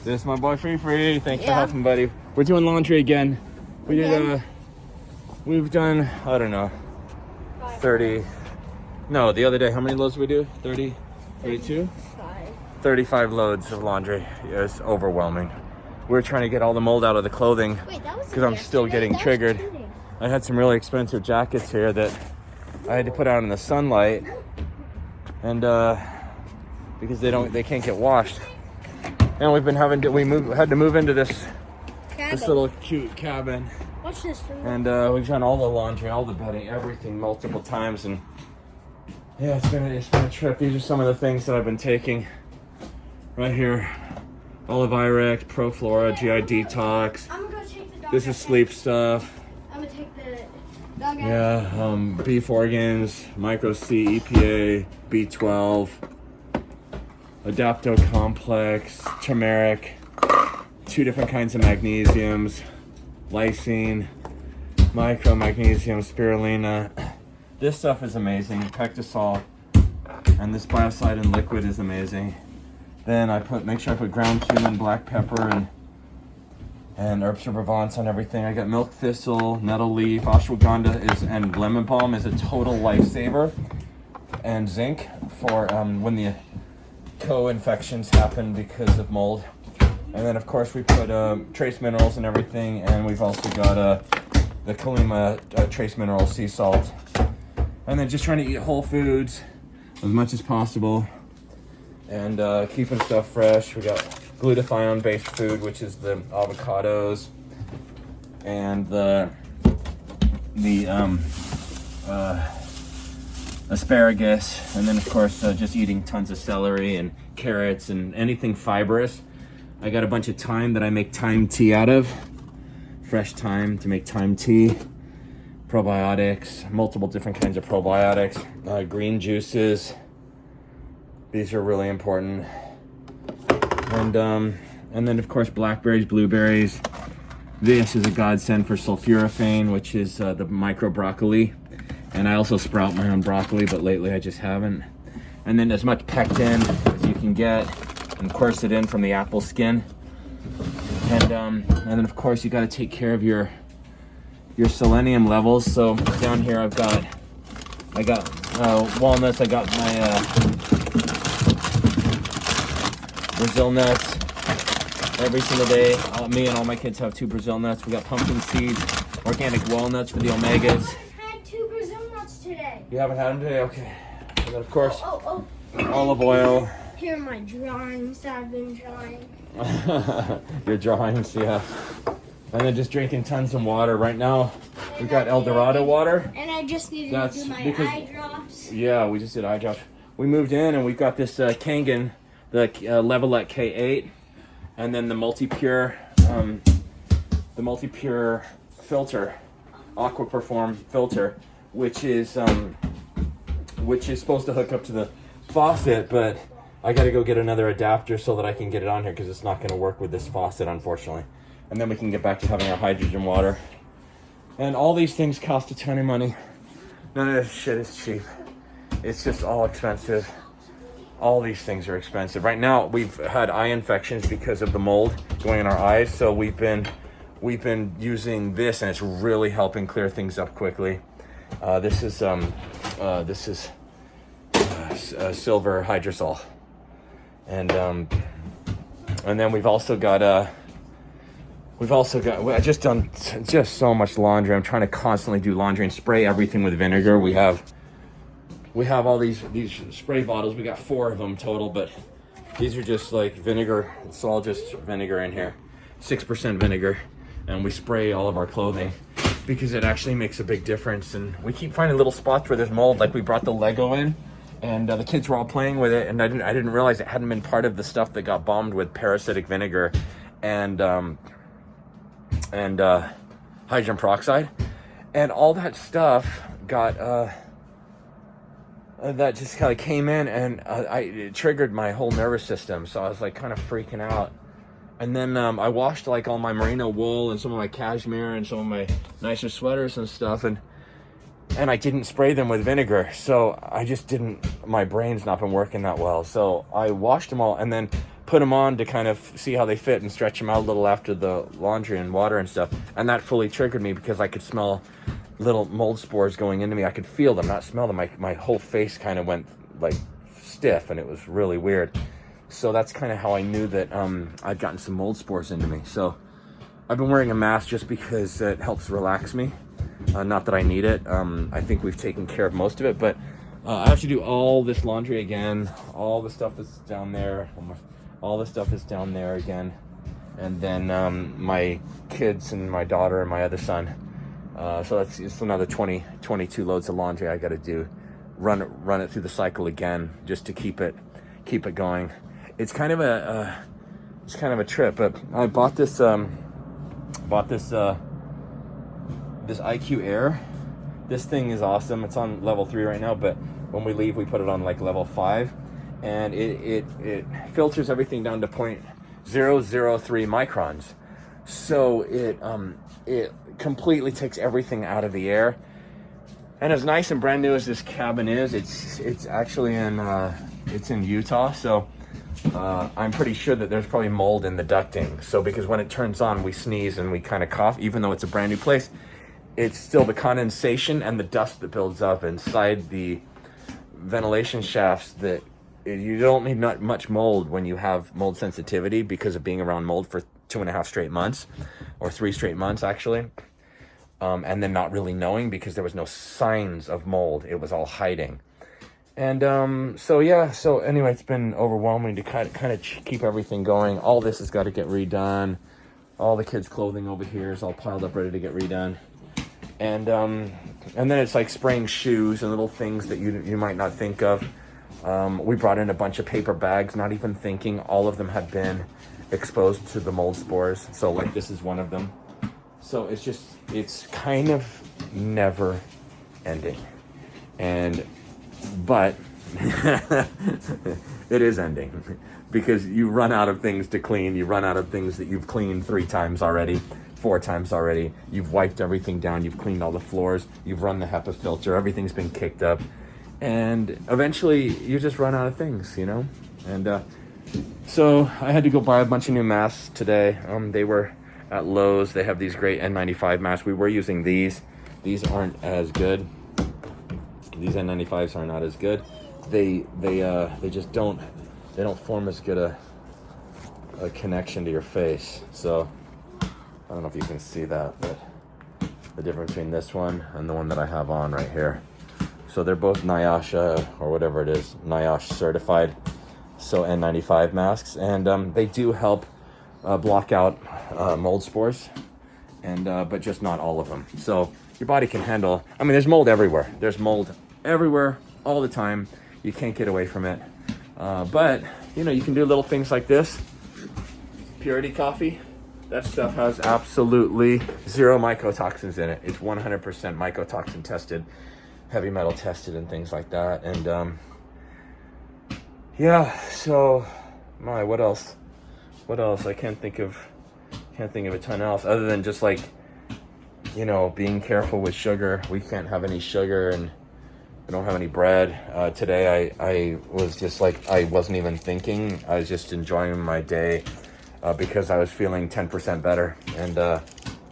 This is my boy Free. Thanks for helping, buddy. We're doing laundry again. We've done, I don't know, 30. No, the other day, how many loads did we do? 30, 32? 35 loads of laundry. It's overwhelming. We're trying to get all the mold out of the clothing because I'm still getting triggered. I had some really expensive jackets here that I had to put out in the sunlight, and because they can't get washed. And we've been had to move into this little cute cabin. Watch this thing. And we've done all the laundry, all the bedding, everything multiple times, and yeah, it's been a trip. These are some of the things that I've been taking right here: Olive Irex, Pro Flora, GI Detox. I'm gonna go take the dog. This is sleep stuff. I'm gonna take the dog out. Yeah, beef organs, Micro C, EPA, B12, Adapto Complex, turmeric, 2 different kinds of magnesiums, lysine, micro magnesium, spirulina. This stuff is amazing. Pectosol, and this biocidin liquid is amazing. Then make sure I put ground cumin, black pepper, and herbs de Provence on everything. I got milk thistle, nettle leaf, ashwagandha and lemon balm is a total lifesaver, and zinc for when the co-infections happen because of mold. And then of course we put trace minerals and everything, and we've also got the Kalima trace mineral sea salt. And then just trying to eat whole foods as much as possible, and keeping stuff fresh. We got glutathione based food, which is the avocados and the asparagus, and then of course just eating tons of celery and carrots and anything fibrous. I got a bunch of thyme that I make thyme tea out of, fresh thyme to make thyme tea, probiotics, multiple different kinds of probiotics, green juices. These are really important. And then of course blackberries, blueberries. This is a godsend for sulforaphane, which is the micro broccoli. And I also sprout my own broccoli, but lately I just haven't. And then as much pectin as you can get, and quercetin from the apple skin. And then of course you got to take care of your selenium levels. So down here I got walnuts. I got my Brazil nuts every single day. Me and all my kids have 2 Brazil nuts. We got pumpkin seeds, organic walnuts for the omegas. I had 2 Brazil nuts today. You haven't had them today? Okay. And then of course, olive oil. Here are my drawings that I've been drawing. Your drawings, yeah. And then just drinking tons of water. Right now, we've got El Dorado water. And I just needed to do my eye drops. Yeah, we just did eye drops. We moved in and we've got this Kangen, the Levelette K8, and then the multi-pure filter, Aqua Perform filter, which is supposed to hook up to the faucet, but I got to go get another adapter so that I can get it on here because it's not going to work with this faucet, unfortunately. And then we can get back to having our hydrogen water. And all these things cost a ton of money. None of this shit is cheap. It's just all expensive. All these things are expensive. Right now, we've had eye infections because of the mold going in our eyes. So we've been using this, and it's really helping clear things up quickly. This is silver hydrosol, and then we've also got I've just done so much laundry. I'm trying to constantly do laundry and spray everything with vinegar. We have all these spray bottles. We got 4 of them total, but these are just like vinegar. It's all just vinegar in here, 6% vinegar, and we spray all of our clothing because it actually makes a big difference. And we keep finding little spots where there's mold. Like we brought the Lego in, and the kids were all playing with it, and I didn't realize it hadn't been part of the stuff that got bombed with parasitic vinegar and hydrogen peroxide, and all that stuff got that just kind of came in, and it triggered my whole nervous system. So I was like kind of freaking out. And then I washed like all my merino wool and some of my cashmere and some of my nicer sweaters and stuff, and I didn't spray them with vinegar. So I just didn't, my brain's not been working that well. So I washed them all, and then put them on to kind of see how they fit and stretch them out a little after the laundry and water and stuff. And that fully triggered me because I could smell little mold spores going into me. I could feel them, not smell them. My whole face kind of went like stiff, and it was really weird. So that's kind of how I knew that I'd gotten some mold spores into me. So I've been wearing a mask just because it helps relax me. Not that I need it. I think we've taken care of most of it, but I have to do all this laundry again. All the stuff that's down there, all the stuff is down there again. And then my kids and my daughter and my other son. So it's another 22 loads of laundry I got to do. Run it through the cycle again just to keep it going. It's kind of a trip. But I bought this this IQ Air. This thing is awesome. It's on level 3 right now, but when we leave, we put it on like level 5, and it filters everything down to 0.003 microns. So it completely takes everything out of the air. And as nice and brand new as this cabin is, it's actually in Utah. So I'm pretty sure that there's probably mold in the ducting. So because when it turns on, we sneeze and we kind of cough, even though it's a brand new place. It's still the condensation and the dust that builds up inside the ventilation shafts that you don't need not much mold when you have mold sensitivity because of being around mold for 2.5 straight months, or 3 straight months actually. And then not really knowing because there was no signs of mold. It was all hiding. And so anyway, it's been overwhelming to kind of keep everything going. All this has got to get redone. All the kids' clothing over here is all piled up, ready to get redone. And then it's like spraying shoes and little things that you might not think of. We brought in a bunch of paper bags, not even thinking. All of them had been exposed to the mold spores. So like this is one of them. So it's kind of never ending. But it is ending because you run out of things to clean. You run out of things that you've cleaned 3 times already. 4 times already. You've wiped everything down. You've cleaned all the floors. You've run the HEPA filter. Everything's been kicked up. And eventually you just run out of things, you know? And so I had to go buy a bunch of new masks today. They were at Lowe's. They have these great N95 masks. We were using these. These aren't as good. These N95s are not as good. They just don't form as good a connection to your face. So I don't know if you can see that, but the difference between this one and the one that I have on right here. So they're both NIOSH or whatever it is, NIOSH certified. So N95 masks, and they do help block out mold spores, and but just not all of them. So your body can handle. I mean, there's mold everywhere. There's mold everywhere all the time. You can't get away from it. But you know, you can do little things like this. Purity coffee. That stuff has absolutely 0 mycotoxins in it. It's 100% mycotoxin tested, heavy metal tested, and things like that. And yeah, so what else? I can't think of a ton else other than just like, you know, being careful with sugar. We can't have any sugar, and we don't have any bread. Today I was just like, I wasn't even thinking. I was just enjoying my day. Because I was feeling 10% better, and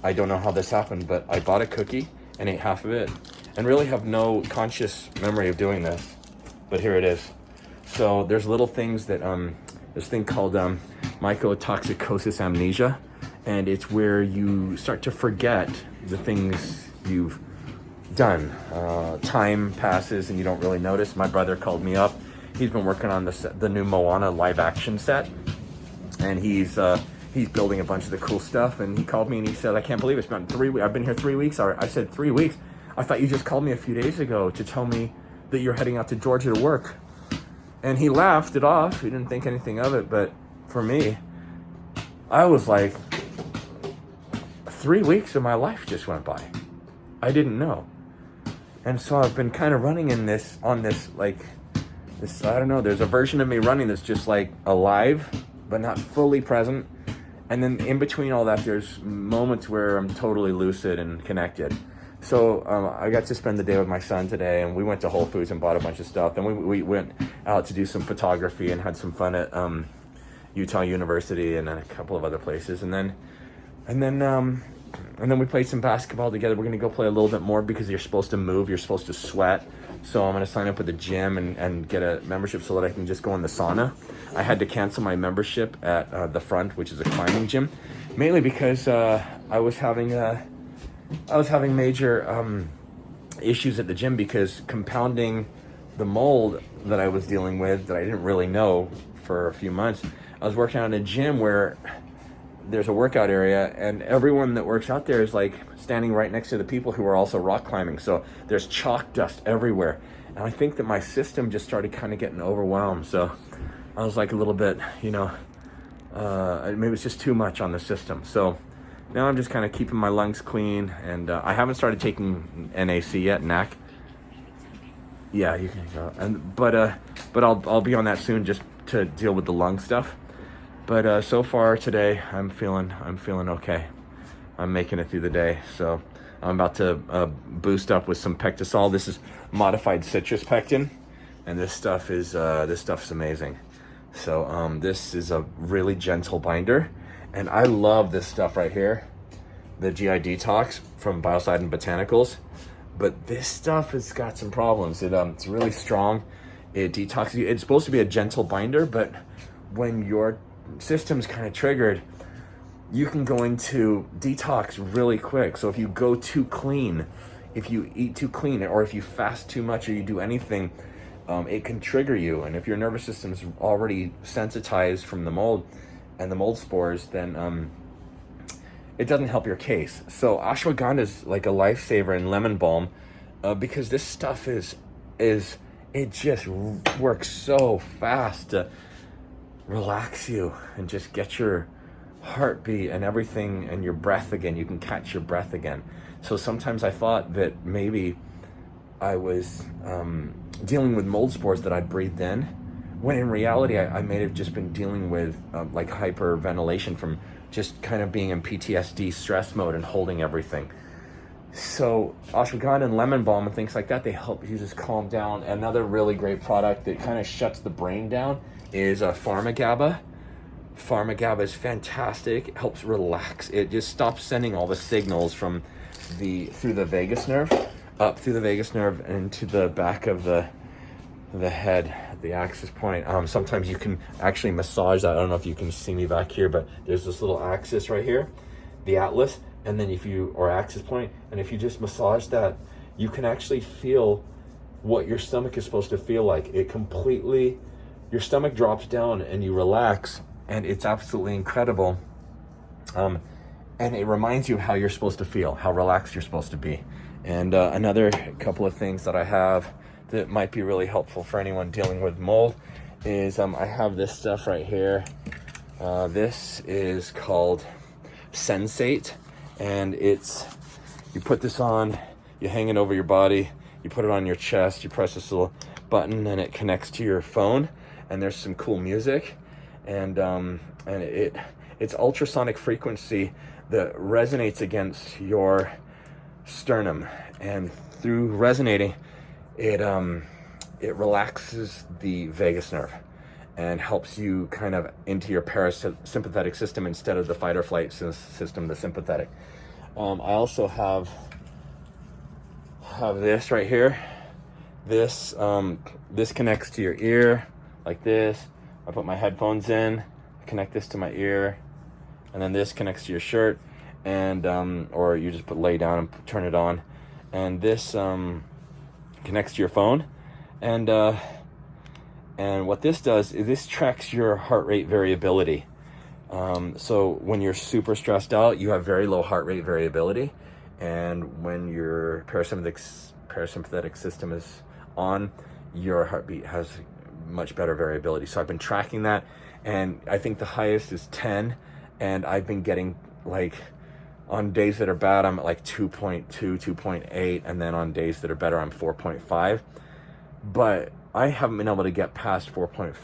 I don't know how this happened, but I bought a cookie and ate half of it, and really have no conscious memory of doing this, but here it is. So there's little things that this thing called mycotoxicosis amnesia, and it's where you start to forget the things you've done. Time passes and you don't really notice. My brother called me up. He's been working on the new Moana live action set. And he's building a bunch of the cool stuff. And he called me and he said, I can't believe it's been 3 weeks. I've been here 3 weeks. I said, 3 weeks? I thought you just called me a few days ago to tell me that you're heading out to Georgia to work. And he laughed it off. He didn't think anything of it. But for me, I was like, 3 weeks of my life just went by. I didn't know. And so I've been kind of running on this, I don't know, there's a version of me running that's just like alive, but not fully present. And then in between all that, there's moments where I'm totally lucid and connected. So I got to spend the day with my son today, and we went to Whole Foods and bought a bunch of stuff. Then we went out to do some photography and had some fun Utah University and then a couple of other places. And then we played some basketball together. We're going to go play a little bit more because you're supposed to move, you're supposed to sweat. So I'm going to sign up with the gym and get a membership so that I can just go in the sauna. I had to cancel my membership at the front, which is a climbing gym, mainly because I was having major issues at the gym because compounding the mold that I was dealing with that I didn't really know for a few months. I was working out in a gym where there's a workout area and everyone that works out there is like standing right next to the people who are also rock climbing. So there's chalk dust everywhere. And I think that my system just started kind of getting overwhelmed. So I was like a little bit, maybe it's just too much on the system. So now I'm just kind of keeping my lungs clean, and I haven't started taking NAC yet, NAC. Yeah, you can go. But I'll be on that soon just to deal with the lung stuff. But so far today, I'm feeling okay. I'm making it through the day. So I'm about to boost up with some Pectisol. This is modified citrus pectin, and this stuff's amazing. So this is a really gentle binder. And I love this stuff right here, the GI Detox from Biocide and Botanicals. But this stuff has got some problems. It's really strong. It detoxes you. It's supposed to be a gentle binder, but when your system's kind of triggered, you can go into detox really quick. So if you go too clean, if you eat too clean, or if you fast too much, or you do anything, it can trigger you. And if your nervous system's already sensitized from the mold and the mold spores, then it doesn't help your case. So ashwagandha is like a lifesaver in lemon balm, because this stuff it just works so fast to relax you and just get your heartbeat and everything and your breath again. You can catch your breath again. So sometimes I thought that maybe I was dealing with mold spores that I breathed in, when in reality I may have just been dealing with like hyperventilation from just kind of being in PTSD stress mode and holding everything. So ashwagandha and lemon balm and things like that, they help you just calm down. Another really great product that kind of shuts the brain down is Pharmagaba. Pharmagaba is fantastic. It helps relax. It just stops sending all the signals from through the vagus nerve, up through the vagus nerve and into the back of the head, the axis point. Sometimes you can actually massage that. I don't know if you can see me back here, but there's this little axis right here, the atlas, and then or axis point, and if you just massage that, you can actually feel what your stomach is supposed to feel like. Your stomach drops down and you relax, and it's absolutely incredible. And it reminds you how you're supposed to feel, how relaxed you're supposed to be. And another couple of things that I have that might be really helpful for anyone dealing with mold is I have this stuff right here. This is called Sensate, and you put this on, you hang it over your body, you put it on your chest, you press this little button and it connects to your phone, and there's some cool music, and it's ultrasonic frequency that resonates against your sternum, and through resonating it relaxes the vagus nerve and helps you kind of into your parasympathetic system instead of the fight or flight system, the sympathetic. I also have this right here. This connects to your ear like this. I put my headphones in, connect this to my ear, and then this connects to your shirt, and or you just lay down and turn it on, and this connects to your phone, and what this does is this tracks your heart rate variability. So when you're super stressed out, you have very low heart rate variability, and when your parasympathetic system is on, your heartbeat has much better variability. So I've been tracking that, and I think the highest is 10, and I've been getting, like, on days that are bad, I'm at like 2.2, 2.8, and then on days that are better, I'm 4.5. But I haven't been able to get past 4.5,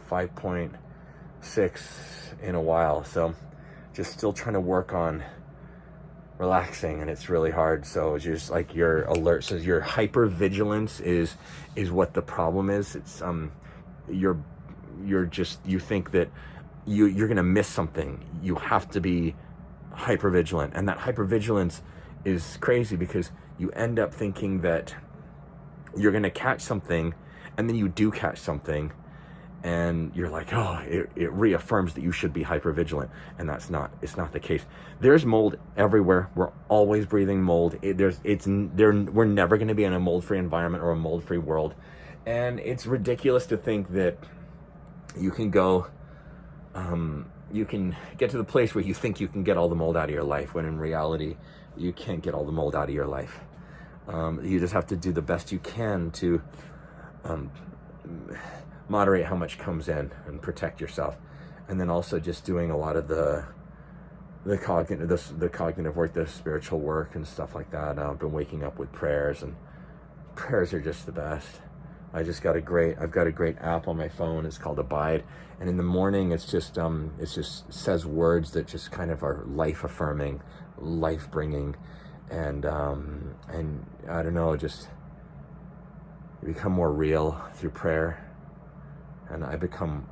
5.6 in a while. So just still trying to work on relaxing, and it's really hard. So it's just like your alert, so your hypervigilance is what the problem is. It's you think that you're going to miss something. You have to be hypervigilant. And that hypervigilance is crazy because you end up thinking that you're going to catch something, and then you do catch something, and you're like, oh, it reaffirms that you should be hypervigilant. And it's not the case. There's mold everywhere. We're always breathing mold. We're never going to be in a mold-free environment or a mold-free world. And it's ridiculous to think that you can get to the place where you think you can get all the mold out of your life, when in reality, you can't get all the mold out of your life. You just have to do the best you can to moderate how much comes in and protect yourself. And then also just doing a lot of the cognitive work, the spiritual work and stuff like that. I've been waking up with prayers, and prayers are just the best. I've got a great app on my phone. It's called Abide. And in the morning, it just says words that just kind of are life affirming, life bringing. And I don't know, just you become more real through prayer. And I become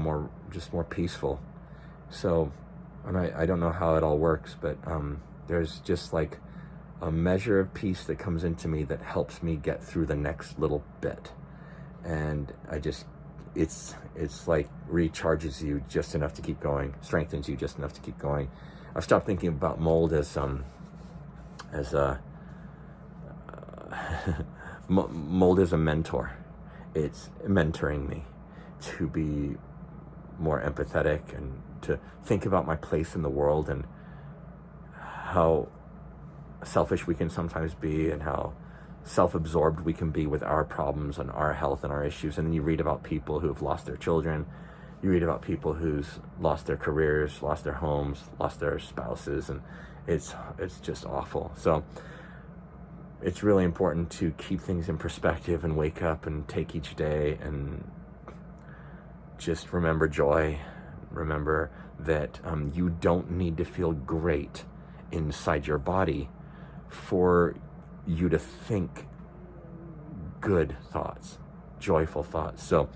more peaceful. So, and I don't know how it all works, but there's just like a measure of peace that comes into me that helps me get through the next little bit. And it's like recharges you just enough to keep going, strengthens you just enough to keep going. I've stopped thinking about mold as mold as a mentor. It's mentoring me to be more empathetic and to think about my place in the world and how selfish we can sometimes be and how self-absorbed we can be with our problems and our health and our issues. And then you read about people who have lost their children. You read about people who's lost their careers, lost their homes, lost their spouses, and it's just awful. So it's really important to keep things in perspective and wake up and take each day and just remember joy. Remember that you don't need to feel great inside your body for you to think good thoughts, joyful thoughts. So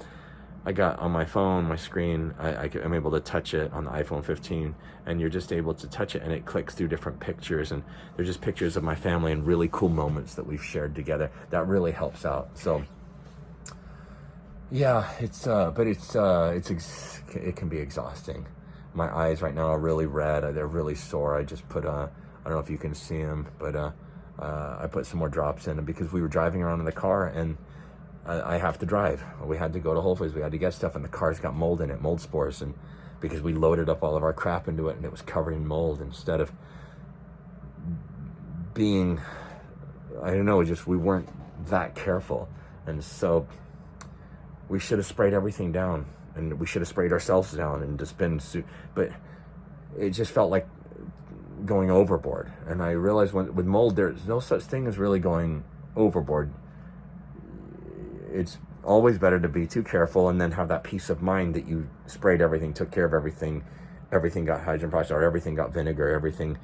I got on my phone, my screen, I'm able to touch it on the iPhone 15, and you're just able to touch it and it clicks through different pictures, and they're just pictures of my family and really cool moments that we've shared together. That really helps out. So yeah, it can be exhausting. My eyes right now are really red. They're really sore. I just put I don't know if you can see them, but I put some more drops in because we were driving around in the car, and I have to drive. We had to go to Whole Foods. We had to get stuff, and the car's got mold in it, mold spores, and because we loaded up all of our crap into it, and it was covered in mold instead of being, I don't know, just we weren't that careful, and so we should have sprayed everything down, and we should have sprayed ourselves down and just been, but it just felt like going overboard. And I realized with mold, there's no such thing as really going overboard. It's always better to be too careful and then have that peace of mind that you sprayed everything, took care of everything, everything got hydrogen peroxide, or everything got vinegar, everything.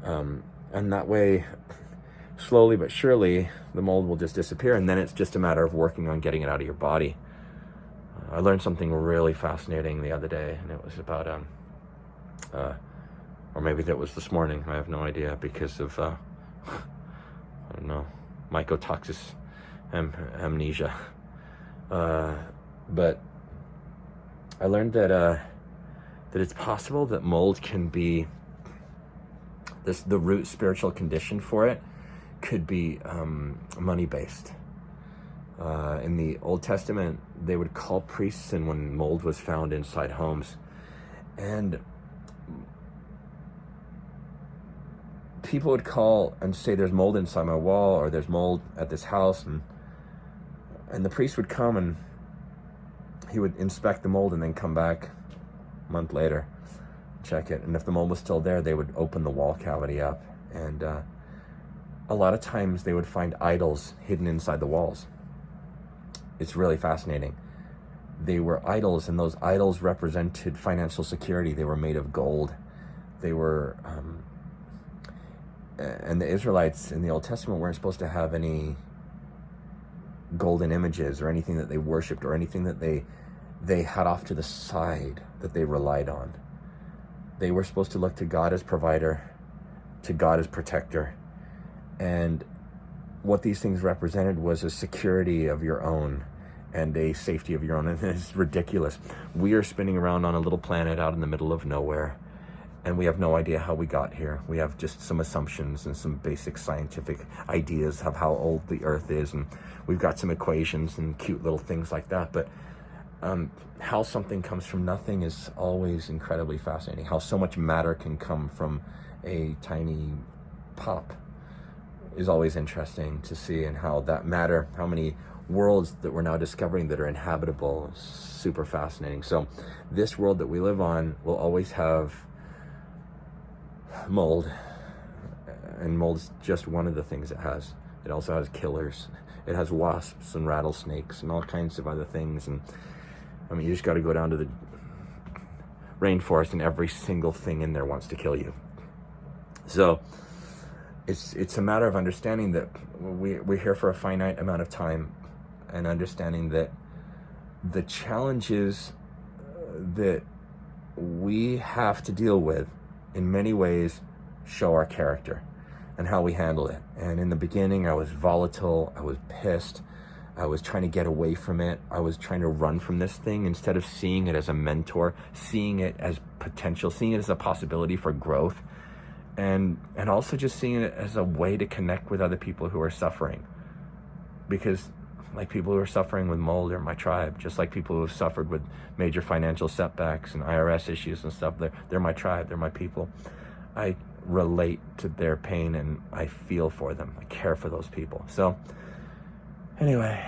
And that way, slowly but surely, the mold will just disappear, and then it's just a matter of working on getting it out of your body. I learned something really fascinating the other day, and it was about, or maybe that was this morning, I have no idea, because of, I don't know, mycotoxins, amnesia. But I learned that it's possible that mold can be, the root spiritual condition for it could be money-based. In the Old Testament, they would call priests in when mold was found inside homes. And people would call and say, there's mold inside my wall, or there's mold at this house. And the priest would come and he would inspect the mold and then come back a month later, check it. And if the mold was still there, they would open the wall cavity up. And a lot of times they would find idols hidden inside the walls. It's really fascinating. They were idols, and those idols represented financial security. They were made of gold. They were, and the Israelites in the Old Testament weren't supposed to have any golden images or anything that they worshipped or anything that they had off to the side that they relied on. They were supposed to look to God as provider, to God as protector. And what these things represented was a security of your own and a safety of your own. And it's ridiculous. We are spinning around on a little planet out in the middle of nowhere, and we have no idea how we got here. We have just some assumptions and some basic scientific ideas of how old the Earth is, and we've got some equations and cute little things like that. But how something comes from nothing is always incredibly fascinating. How so much matter can come from a tiny pop is always interesting to see, and how that matter, how many worlds that we're now discovering that are inhabitable, is super fascinating. So this world that we live on will always have mold, and mold is just one of the things it has. It also has killers. It has wasps and rattlesnakes and all kinds of other things. And I mean, you just got to go down to the rainforest, and every single thing in there wants to kill you. So it's a matter of understanding that we're here for a finite amount of time, and understanding that the challenges that we have to deal with in many ways show our character and how we handle it. And in the beginning, I was volatile, I was pissed, I was trying to get away from it, I was trying to run from this thing instead of seeing it as a mentor, seeing it as potential, seeing it as a possibility for growth, and also just seeing it as a way to connect with other people who are suffering. Because like people who are suffering with mold are my tribe, just like people who have suffered with major financial setbacks and IRS issues and stuff, they're my tribe, they're my people. I relate to their pain and I feel for them. I care for those people. So anyway,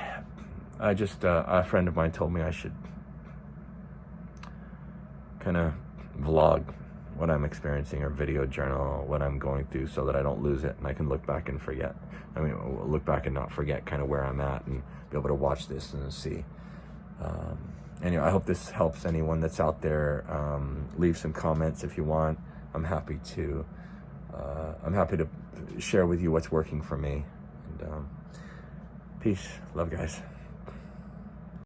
I just, a friend of mine told me I should kind of vlog what I'm experiencing, or video journal what I'm going through, so that I don't lose it and I can look back and forget. I mean, look back and not forget kind of where I'm at, and be able to watch this and see. Anyway, I hope this helps anyone that's out there. Leave some comments if you want. I'm happy to share with you what's working for me. And peace. Love, guys.